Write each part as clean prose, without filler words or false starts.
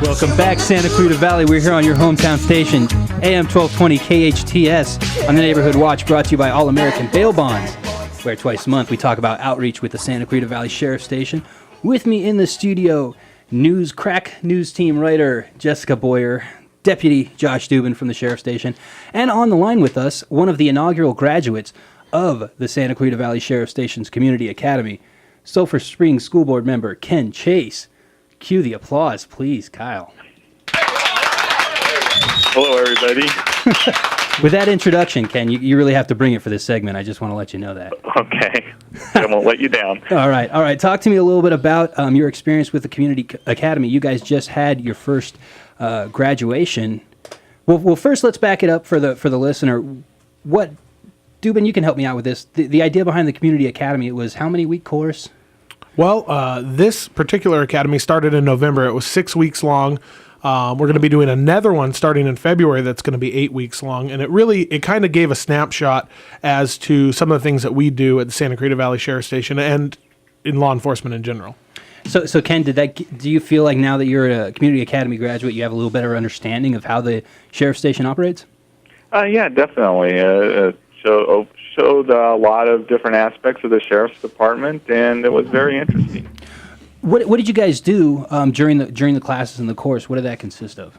Welcome back, Santa Clarita Valley. We're here on your hometown station, AM 1220 KHTS, on the Neighborhood Watch, brought to you by All American Bail Bonds, where twice a month we talk about outreach with the Santa Clarita Valley Sheriff Station. With me in the studio, crack news team writer Jessica Boyer, Deputy Josh Dubin from the Sheriff Station, and on the line with us, one of the inaugural graduates of the Santa Clarita Valley Sheriff Station's Community Academy, Sulpher Springs School Board member Ken Chase. Cue the applause, please, Kyle. Hello, everybody. With that introduction, Ken, you really have to bring it for this segment. I just want to let you know that. Okay. I won't let you down. All right. Talk to me a little bit about your experience with the Community Academy. You guys just had your first graduation. Well, first let's back it up for the listener. Dubin, you can help me out with this. The idea behind the Community Academy, it was how many week course? Well, this particular academy started in November. It was 6 weeks long. We're going to be doing another one starting in February that's going to be 8 weeks long. And it kind of gave a snapshot as to some of the things that we do at the Santa Clarita Valley Sheriff Station and in law enforcement in general. So Ken, do you feel like now that you're a Community Academy graduate, you have a little better understanding of how the Sheriff Station operates? Yeah, definitely. Showed a lot of different aspects of the Sheriff's Department, and it was very interesting. What did you guys do during the classes and the course? What did that consist of?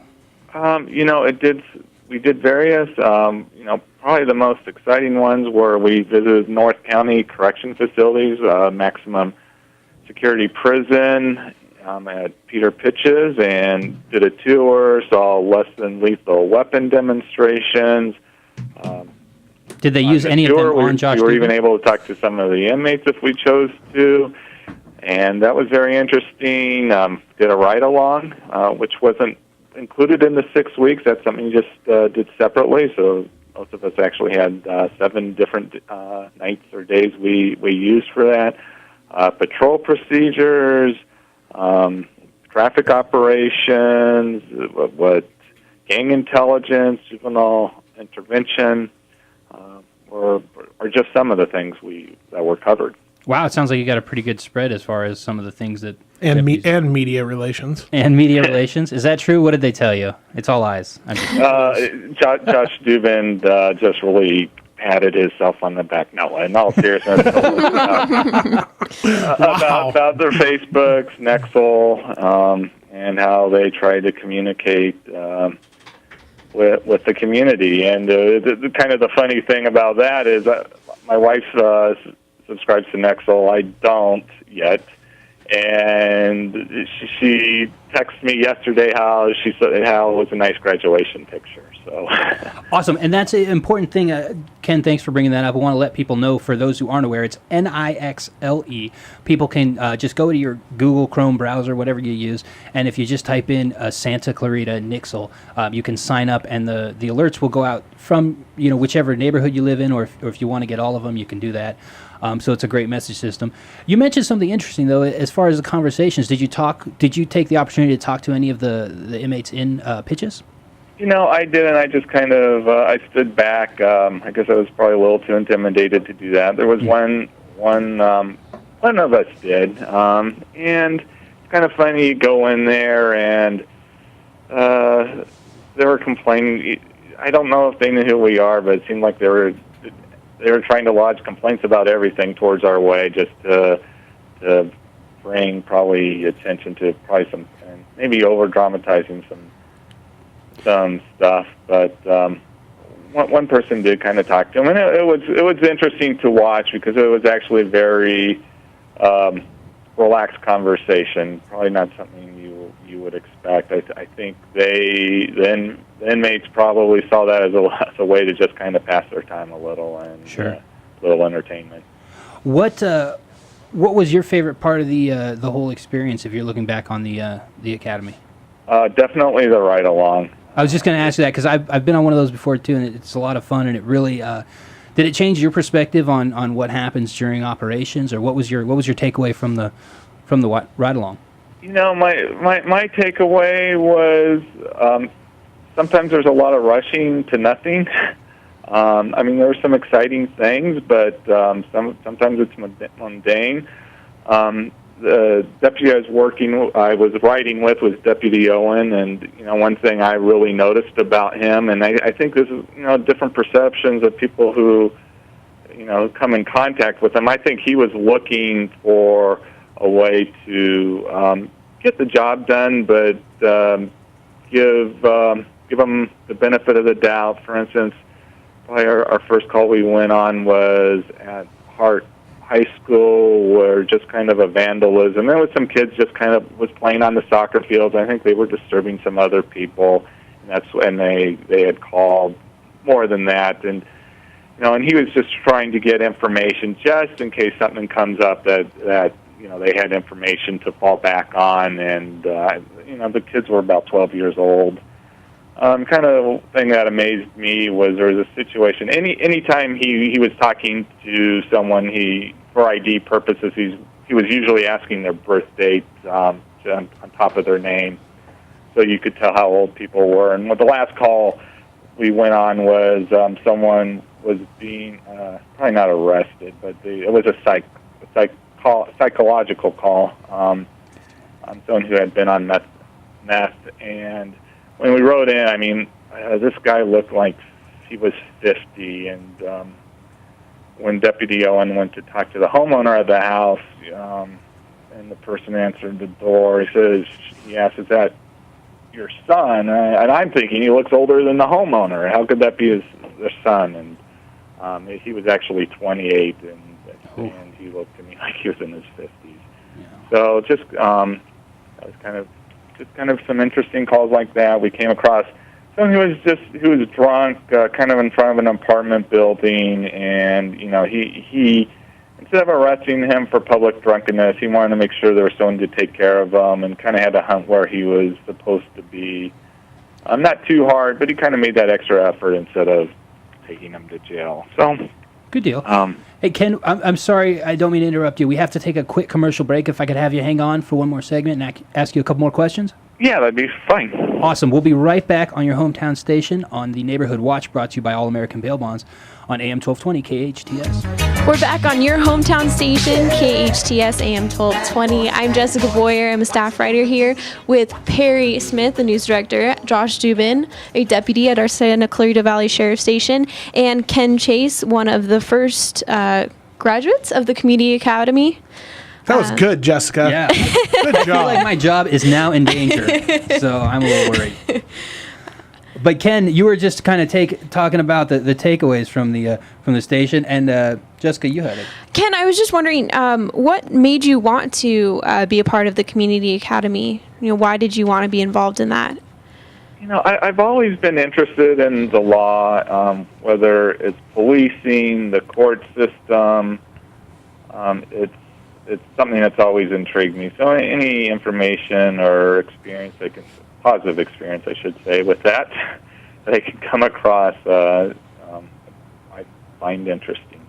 We did various. Probably the most exciting ones were we visited North County Correction Facilities, maximum security prison at Peter Pitch's, and did a tour. Saw less than lethal weapon demonstrations. Did they use any of them on Josh We were Dubin? even able to talk to some of the inmates if we chose to, and that was very interesting. Did a ride-along, which wasn't included in the 6 weeks. That's something we just did separately, so most of us actually had 7 different nights or days we used for that. Patrol procedures, traffic operations, gang intelligence, juvenile intervention, are just some of the things that were covered. Wow, it sounds like you got a pretty good spread as far as some of the things that... And media relations. And media relations. Is that true? What did they tell you? It's all eyes. Josh Dubin just really patted himself on the back. No, in all seriousness. About their Facebooks, Nexel, and how they try to communicate with the community. And the kind of the funny thing about that is my wife subscribes to Nexel. I don't yet. And she texted me yesterday how it was a nice graduation picture. So awesome, and that's an important thing. Ken, thanks for bringing that up. I want to let people know, for those who aren't aware, it's NIXLE. People can just go to your Google Chrome browser, whatever you use, and if you just type in Santa Clarita Nixle, you can sign up, and the alerts will go out from whichever neighborhood you live in, or if you want to get all of them, you can do that. So it's a great message system. You mentioned something interesting, though, as far as the conversations. Did you take the opportunity to talk to any of the inmates in Pitches? I didn't. I just kind of I stood back. I guess I was probably a little too intimidated to do that. There was one of us did, and it's kind of funny. You go in there and they were complaining. I don't know if they knew who we are, but it seemed like they were trying to lodge complaints about everything towards our way, just to bring probably attention to probably some, and maybe over dramatizing some stuff. But one person did kind of talk to him, and it was interesting to watch because it was actually a very relaxed conversation. Probably not something you would expect. I think the inmates probably saw that as a way to just kind of pass their time a little, and sure. A little entertainment. What was your favorite part of the whole experience, if you're looking back on the academy? Definitely the ride along. I was just going to ask you that because I've been on one of those before too, and it's a lot of fun. And it really did it change your perspective on what happens during operations, or what was your takeaway from the ride along? My takeaway was sometimes there's a lot of rushing to nothing. There are some exciting things, but sometimes it's mundane. the deputy I was riding with was Deputy Owen, and one thing I really noticed about him, and I think this is different perceptions of people who come in contact with him. I think he was looking for a way to get the job done, but give them the benefit of the doubt. For instance, probably our first call we went on was at Hart High School, where just kind of a vandalism. There was some kids just kind of was playing on the soccer fields. I think they were disturbing some other people, and that's when they had called. More than that, and and he was just trying to get information just in case something comes up that they had information to fall back on. And the kids were about 12 years old. Kind of thing that amazed me was there was a situation. Anytime he was talking to someone, for ID purposes, he was usually asking their birth date on top of their name, so you could tell how old people were. And the last call we went on was someone was being probably not arrested, but it was a psychological call on someone who had been on meth. And when we rode in, I mean, this guy looked like he was 50, and when Deputy Owen went to talk to the homeowner of the house, and the person answered the door, he asked, "Is that your son?" And I'm thinking he looks older than the homeowner. How could that be their son? And he was actually 28, and he looked to me like he was in his 50s. Yeah. So just that was kind of some interesting calls like that. We came across someone who was drunk, kind of in front of an apartment building, and he instead of arresting him for public drunkenness, he wanted to make sure there was someone to take care of him, and kind of had to hunt where he was supposed to be. Not too hard, but he kind of made that extra effort instead of taking him to jail. So good deal. Hey, Ken, I'm sorry, I don't mean to interrupt you. We have to take a quick commercial break. If I could have you hang on for one more segment and ask you a couple more questions? Yeah, that'd be fine. Awesome. We'll be right back on your hometown station on the Neighborhood Watch, brought to you by All American Bail Bonds on AM 1220 KHTS. We're back on your hometown station, KHTS AM 1220. I'm Jessica Boyer. I'm a staff writer here with Perry Smith, the news director, Josh Dubin, a deputy at our Santa Clarita Valley Sheriff Station, and Ken Chase, one of the first graduates of the Community Academy. That was good, Jessica. Yeah. Good I feel job. like my job is now in danger, so I'm a little worried. But Ken, you were just kind of talking about the takeaways from the station, and Jessica, you had it. Ken, I was just wondering, what made you want to be a part of the Community Academy? Why did you want to be involved in that? I've always been interested in the law, whether it's policing, the court system. It's something that's always intrigued me. So any information or experience, positive experience, I should say, with that I can come across, I find interesting.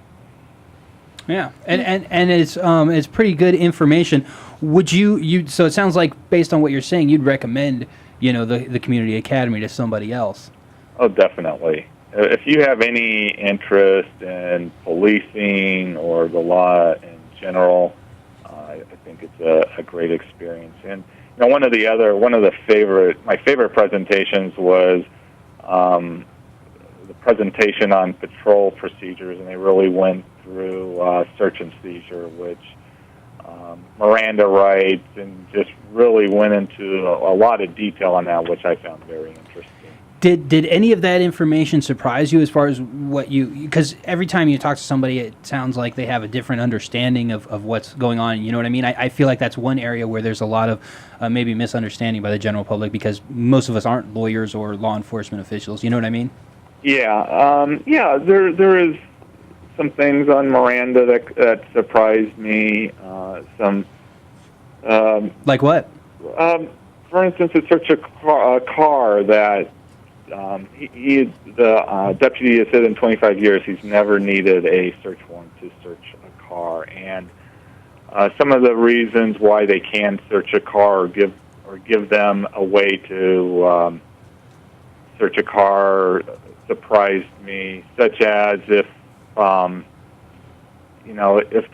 Yeah, and it's pretty good information. Would you? So it sounds like, based on what you're saying, you'd recommend the Community Academy to somebody else. Oh, definitely. If you have any interest in policing or the law in general, I think it's a great experience. And my favorite presentations was the presentation on patrol procedures, and they really went through search and seizure, which Miranda rights, and just really went into a lot of detail on that, which I found very interesting. Did any of that information surprise you as far as because every time you talk to somebody, it sounds like they have a different understanding of what's going on. You know what I mean? I feel like that's one area where there's a lot of maybe misunderstanding by the general public, because most of us aren't lawyers or law enforcement officials. You know what I mean? Yeah. There is some things on Miranda that surprised me. Like what? For instance, it searched a car that the deputy has said in 25 years he's never needed a search warrant to search a car, and some of the reasons why they can search a car or give them a way to search a car surprised me, such as if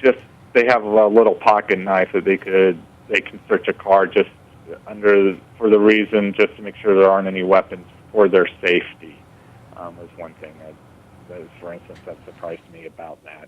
just they have a little pocket knife that they can search a car just for the reason just to make sure there aren't any weapons for their safety. Was one thing that is, for instance, that surprised me about that.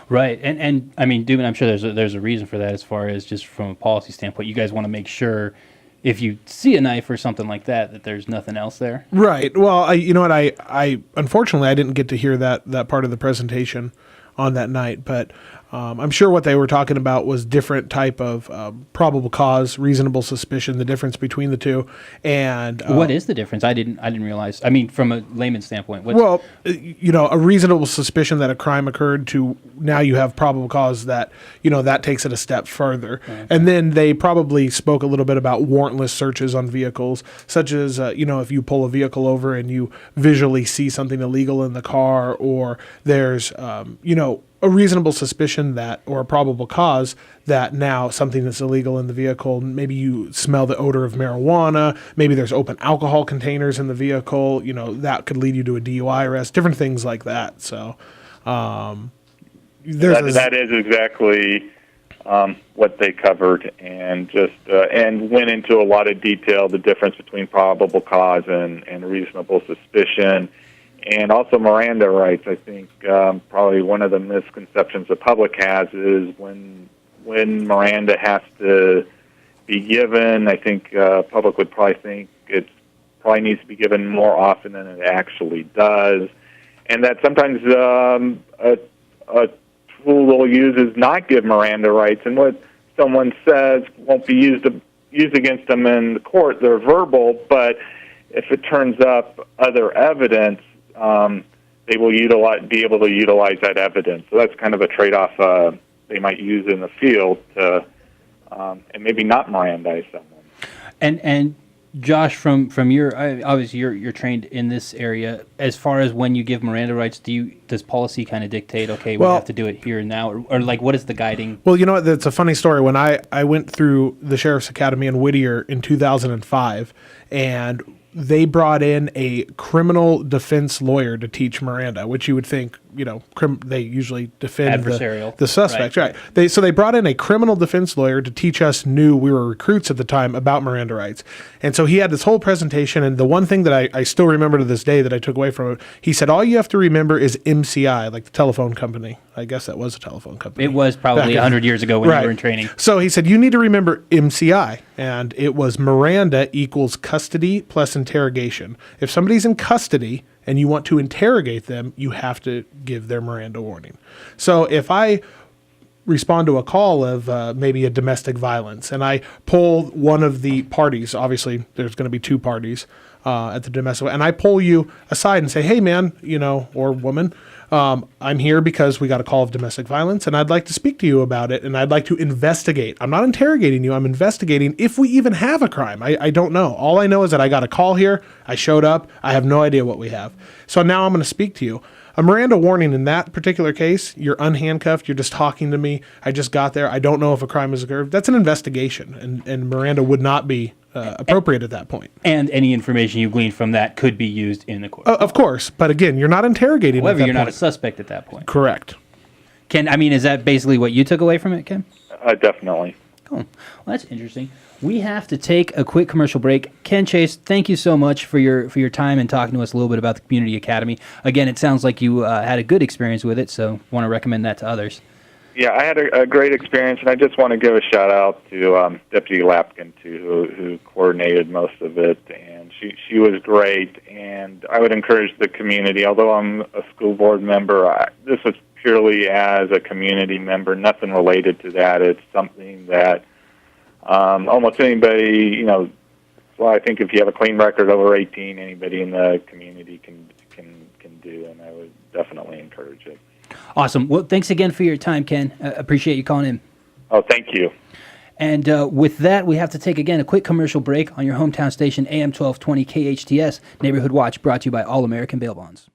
Right, and I mean, Dubin, I'm sure there's a reason for that as far as just from a policy standpoint. You guys want to make sure if you see a knife or something like that there's nothing else there. Right. Well, you know what? I unfortunately I didn't get to hear that part of the presentation on that night, but I'm sure what they were talking about was different type of probable cause, reasonable suspicion, the difference between the two. And what is the difference? I didn't realize. I mean, from a layman's standpoint. Well, you know, a reasonable suspicion that a crime occurred to now you have probable cause that, you know, that takes it a step further. Okay. And then they probably spoke a little bit about warrantless searches on vehicles, such as, you know, if you pull a vehicle over and you visually see something illegal in the car, or there's, you know, a reasonable suspicion that, or a probable cause that now something that's illegal in the vehicle, maybe you smell the odor of marijuana, maybe there's open alcohol containers in the vehicle, you know, that could lead you to a DUI arrest, different things like that. So that is exactly what they covered, and just and went into a lot of detail, the difference between probable cause and reasonable suspicion. And also Miranda rights. I think probably one of the misconceptions the public has is when Miranda has to be given, I think public would probably think it probably needs to be given more often than it actually does. And that sometimes a tool they'll use is not give Miranda rights, and what someone says won't be used against them in the court. They're verbal, but if it turns up other evidence, they will be able to utilize that evidence. So that's kind of a trade-off they might use in the field to, and maybe not Mirandize someone. And Josh, from your obviously you're trained in this area. As far as when you give Miranda rights, does policy kind of dictate? Okay, we have to do it here and now, or like what is the guiding? Well, you know what? That's a funny story. When I went through the Sheriff's Academy in Whittier in 2005, and they brought in a criminal defense lawyer to teach Miranda, which you would think, you know, they usually defend the suspect, right? So they brought in a criminal defense lawyer to teach us we were recruits at the time, about Miranda rights. And so he had this whole presentation, and the one thing that I still remember to this day that I took away from it, he said, all you have to remember is MCI, like the telephone company. I guess that was a telephone company. It was probably 100 years ago when you were in training. So he said, you need to remember MCI, and it was Miranda equals custody plus interrogation. If somebody's in custody and you want to interrogate them, you have to give their Miranda warning. So if I respond to a call of maybe a domestic violence, and I pull one of the parties, obviously there's going to be two parties at the domestic, and I pull you aside and say, hey man, you know, or woman, I'm here because we got a call of domestic violence, and I'd like to speak to you about it, and I'd like to investigate. I'm not interrogating you. I'm investigating if we even have a crime. I don't know. All I know is that I got a call here. I showed up. I have no idea what we have. So now I'm going to speak to you. A Miranda warning in that particular case, you're unhandcuffed. You're just talking to me. I just got there. I don't know if a crime has occurred. That's an investigation, and Miranda would not be appropriate at that point. And any information you glean from that could be used in the court. Of course. But again, you're not interrogating However, at that you're point. not a suspect at that point. Correct. Ken, I mean, is that basically what you took away from it, Ken? Definitely. Cool. Well, that's interesting. We have to take a quick commercial break. Ken Chase, thank you so much for your time and talking to us a little bit about the Community Academy. Again, it sounds like you had a good experience with it, so want to recommend that to others. Yeah, I had a great experience, and I just want to give a shout-out to Deputy Lapkin, too, who coordinated most of it, and she was great, and I would encourage the community, although I'm a school board member, this was purely as a community member, nothing related to that. It's something that almost anybody, you know, well, I think if you have a clean record over 18, anybody in the community can do, and I would definitely encourage it. Awesome. Well, thanks again for your time, Ken. Appreciate you calling in. Oh, thank you. And with that, we have to take, again, a quick commercial break on your hometown station, AM 1220 KHTS, Neighborhood Watch, brought to you by All American Bail Bonds.